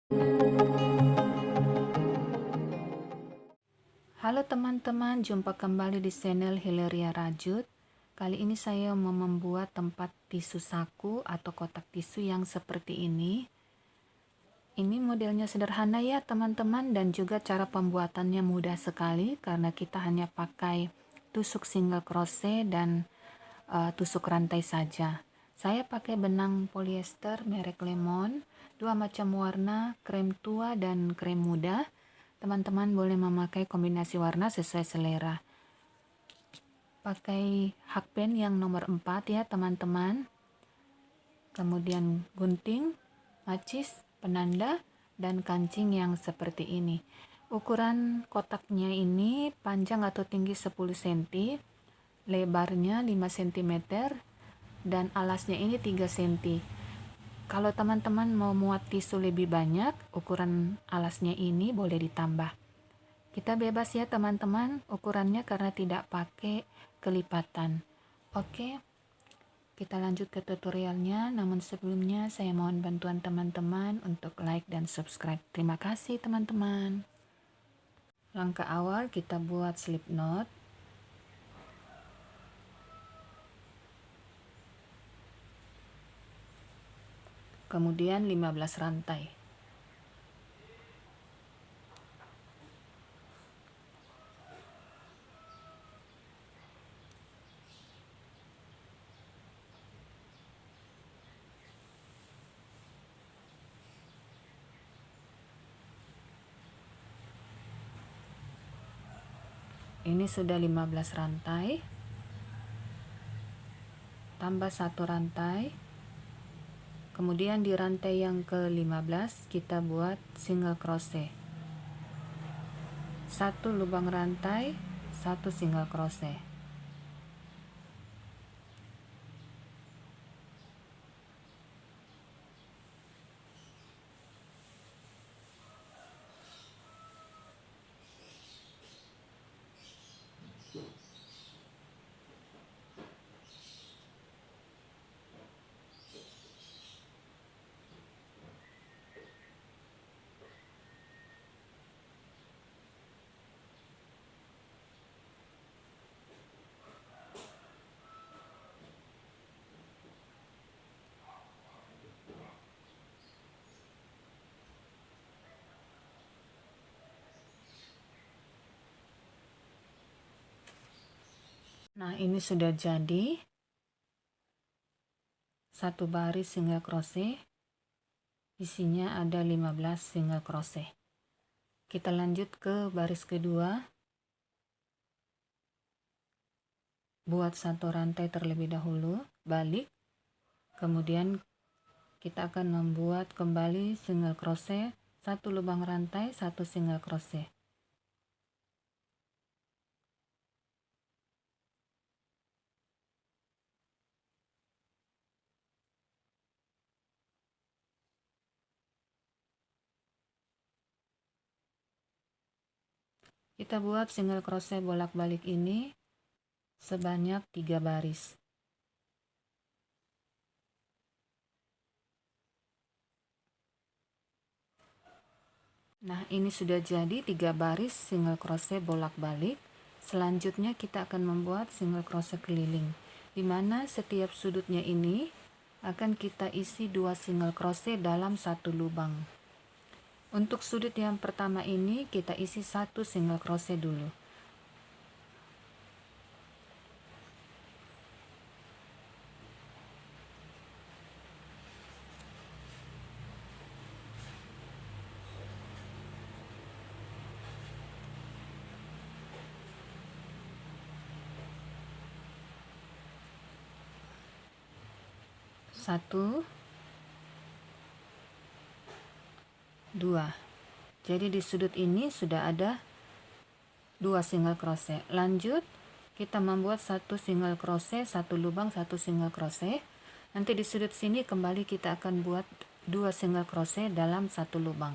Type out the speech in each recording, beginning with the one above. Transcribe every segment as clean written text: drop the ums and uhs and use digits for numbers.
Halo teman-teman, jumpa kembali di channel Hilaria Rajut. Kali ini saya mau membuat tempat tisu saku atau kotak tisu yang seperti ini. Ini modelnya sederhana ya teman-teman, dan juga cara pembuatannya mudah sekali karena kita hanya pakai tusuk single crochet dan tusuk rantai saja. Saya pakai benang polyester merek Lemon, dua macam warna, krem tua dan krem muda. Teman-teman boleh memakai kombinasi warna sesuai selera. Pakai hakpen yang nomor 4 ya teman-teman. Kemudian gunting, macis, penanda, dan kancing yang seperti ini. Ukuran kotaknya ini panjang atau tinggi 10 cm, lebarnya 5 cm, dan alasnya ini 3 cm. Kalau teman-teman mau muat tisu lebih banyak, ukuran alasnya ini boleh ditambah. Kita bebas ya teman-teman ukurannya karena tidak pakai kelipatan. Oke, kita lanjut ke tutorialnya. Namun sebelumnya saya mohon bantuan teman-teman untuk like dan subscribe. Terima kasih teman-teman. Langkah awal kita buat slip knot. Kemudian 15 rantai. Ini sudah 15 rantai. Tambah satu rantai. Kemudian di rantai yang ke-15 kita buat single crochet. Satu lubang rantai, satu single crochet. Nah, ini sudah jadi satu baris single crochet. Isinya ada 15 single crochet. Kita lanjut ke baris kedua. Buat satu rantai terlebih dahulu, balik. Kemudian kita akan membuat kembali single crochet, satu lubang rantai, satu single crochet. Kita buat single crochet bolak-balik ini sebanyak 3 baris. Nah, ini sudah jadi 3 baris single crochet bolak-balik. Selanjutnya kita akan membuat single crochet keliling, di mana setiap sudutnya ini akan kita isi 2 single crochet dalam satu lubang. Untuk sudut yang pertama ini kita isi 1 single crochet dulu. Satu, dua. Jadi di sudut ini sudah ada 2 single crochet. Lanjut kita membuat 1 single crochet, 1 lubang, 1 single crochet. Nanti di sudut sini kembali kita akan buat 2 single crochet dalam 1 lubang.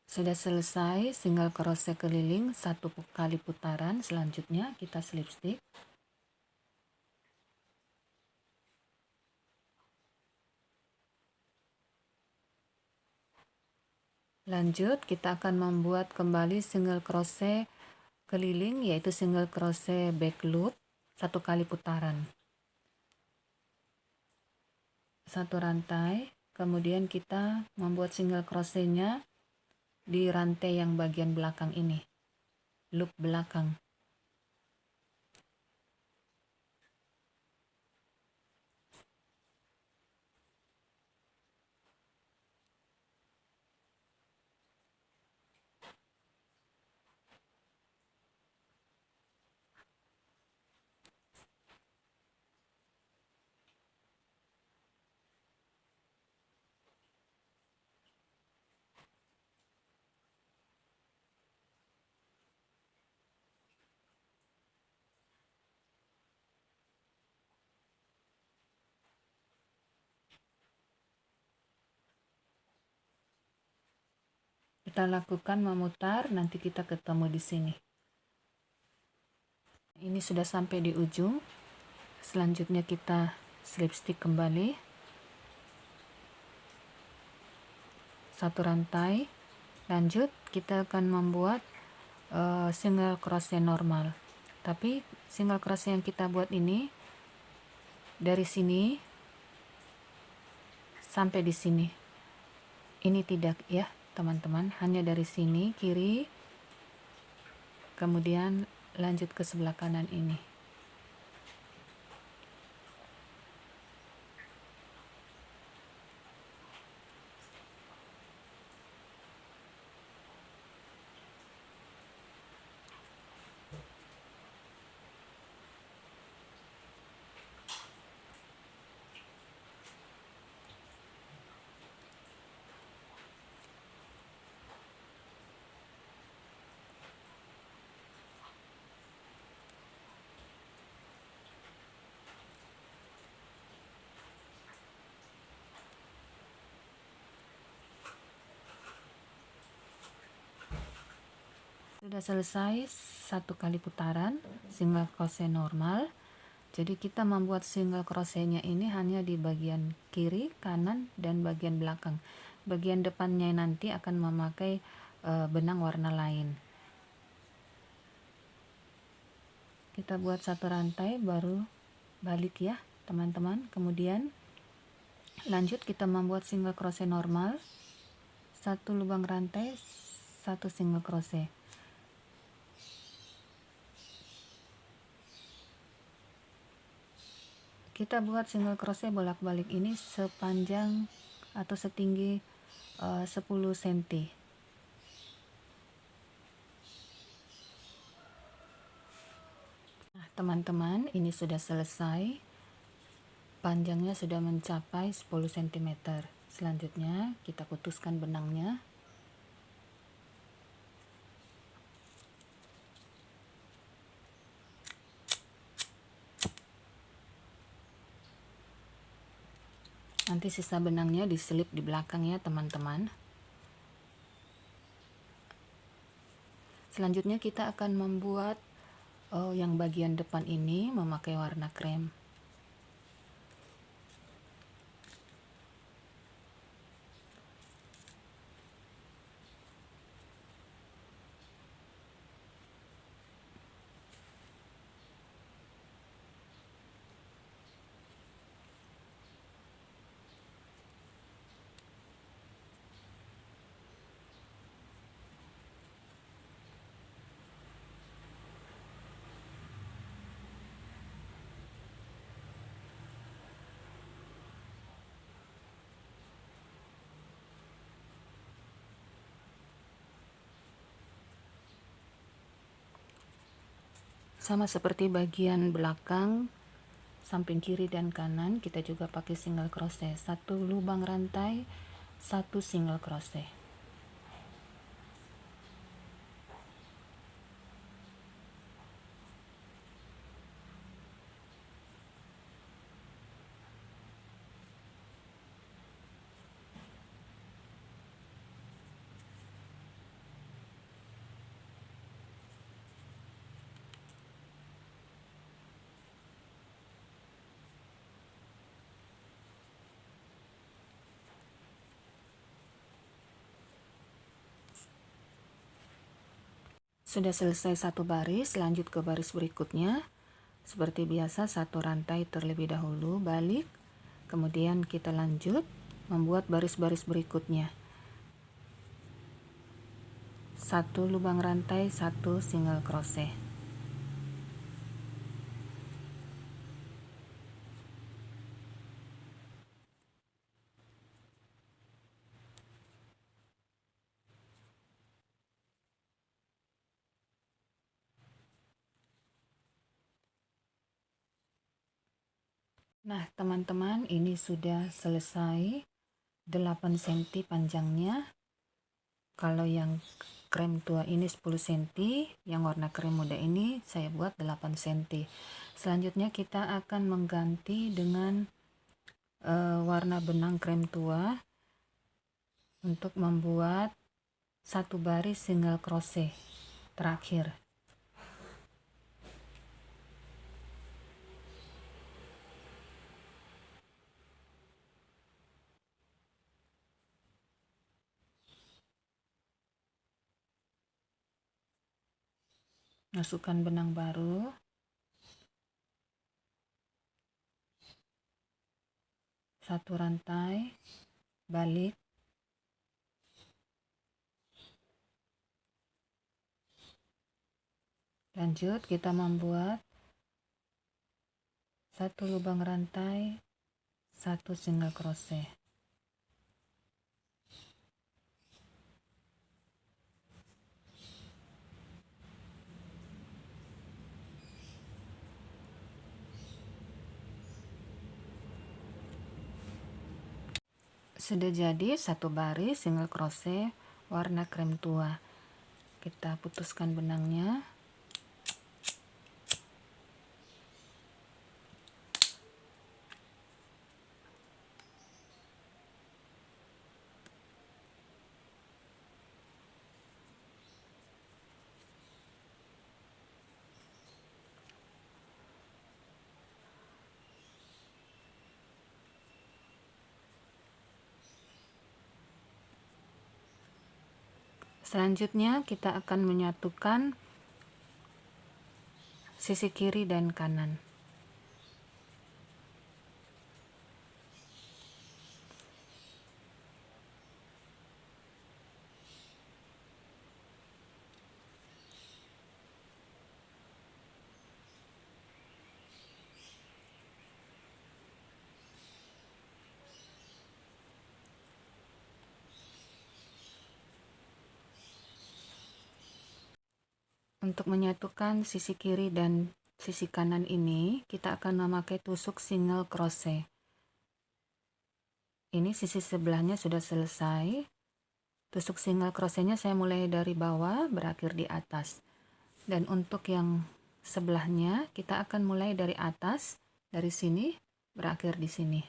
Sudah selesai single crochet keliling 1 kali putaran. Selanjutnya kita slip stitch. Lanjut, kita akan membuat kembali single crochet keliling, yaitu single crochet back loop 1 kali putaran. 1 rantai, kemudian kita membuat single crochetnya di rantai yang bagian belakang ini, loop belakang. Kita lakukan memutar, nanti kita ketemu di sini. Ini sudah sampai di ujung. Selanjutnya kita slip stitch kembali. 1 rantai. Lanjut, kita akan membuat single crochet normal. Tapi single crochet yang kita buat ini dari sini sampai di sini. Ini tidak ya, teman-teman, hanya dari sini kiri, kemudian lanjut ke sebelah kanan ini. Sudah selesai 1 kali putaran single crochet normal. Jadi kita membuat single crochetnya ini hanya di bagian kiri, kanan, dan bagian belakang. Bagian depannya nanti akan memakai benang warna lain. Kita buat 1 rantai baru balik ya teman-teman. Kemudian lanjut kita membuat single crochet normal, 1 lubang rantai, 1 single crochet. Kita buat single crochet bolak-balik ini sepanjang atau setinggi 10 cm. Nah, teman-teman, ini sudah selesai. Panjangnya sudah mencapai 10 cm. Selanjutnya kita putuskan benangnya. Nanti sisa benangnya diselip di belakang ya teman-teman. Selanjutnya kita akan membuat yang bagian depan ini memakai warna krem. Sama seperti bagian belakang, samping kiri dan kanan, kita juga pakai single crochet. 1 lubang rantai, 1 single crochet. Sudah selesai satu baris, lanjut ke baris berikutnya. Seperti biasa, satu rantai terlebih dahulu, balik, kemudian kita lanjut membuat baris-baris berikutnya. Satu lubang rantai, satu single crochet. Nah, teman-teman, ini sudah selesai 8 cm panjangnya. Kalau yang krem tua ini 10 cm, yang warna krem muda ini saya buat 8 cm. Selanjutnya kita akan mengganti dengan warna benang krem tua untuk membuat satu baris single crochet terakhir. Masukkan benang baru, satu rantai, balik, lanjut kita membuat satu lubang rantai, satu single crochet. Sudah jadi satu baris single crochet warna krem tua. Kita putuskan benangnya. Selanjutnya kita akan menyatukan sisi kiri dan kanan. Untuk menyatukan sisi kiri dan sisi kanan ini, kita akan memakai tusuk single crochet. Ini sisi sebelahnya sudah selesai. Tusuk single crochetnya saya mulai dari bawah, berakhir di atas. Dan untuk yang sebelahnya, kita akan mulai dari atas, dari sini, berakhir di sini.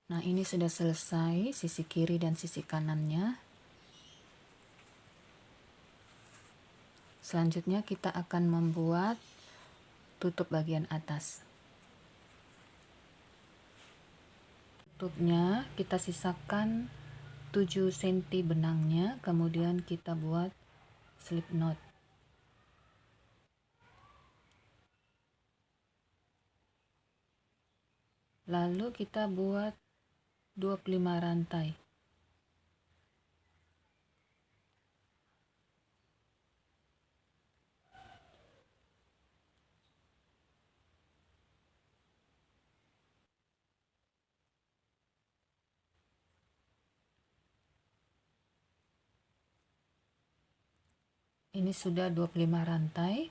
Nah, ini sudah selesai sisi kiri dan sisi kanannya. Selanjutnya kita akan membuat tutup bagian atas. Tutupnya kita sisakan 7 cm benangnya, kemudian kita buat slip knot. Lalu kita buat 25 rantai. Ini sudah 25 rantai.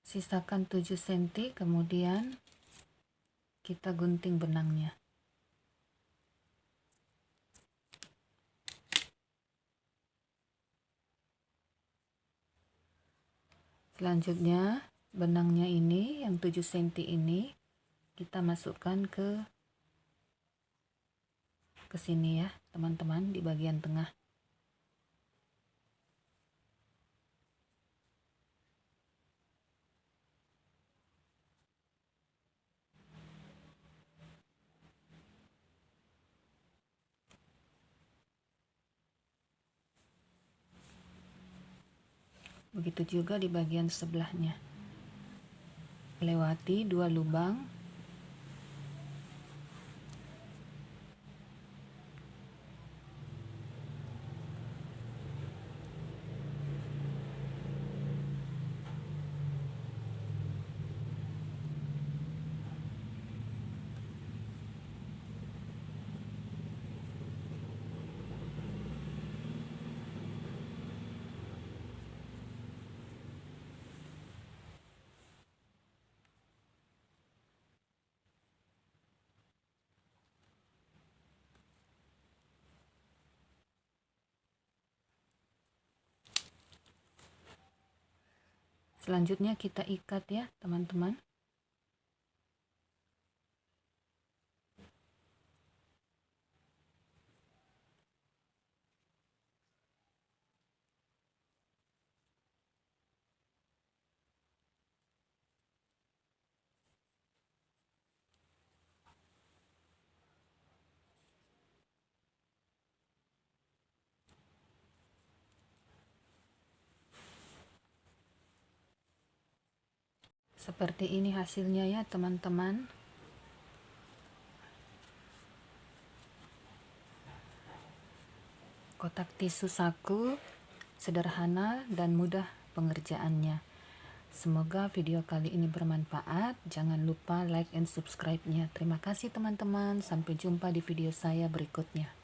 Sisakan 7 cm, kemudian kita gunting benangnya. Selanjutnya benangnya ini yang 7 cm ini kita masukkan ke sini ya teman-teman, di bagian tengah. Begitu juga di bagian sebelahnya. Lewati 2 lubang. Selanjutnya kita ikat ya teman-teman. Seperti ini hasilnya ya teman-teman. Kotak tisu saku sederhana dan mudah pengerjaannya. Semoga video kali ini bermanfaat. Jangan lupa like and subscribe-nya. Terima kasih teman-teman. Sampai jumpa di video saya berikutnya.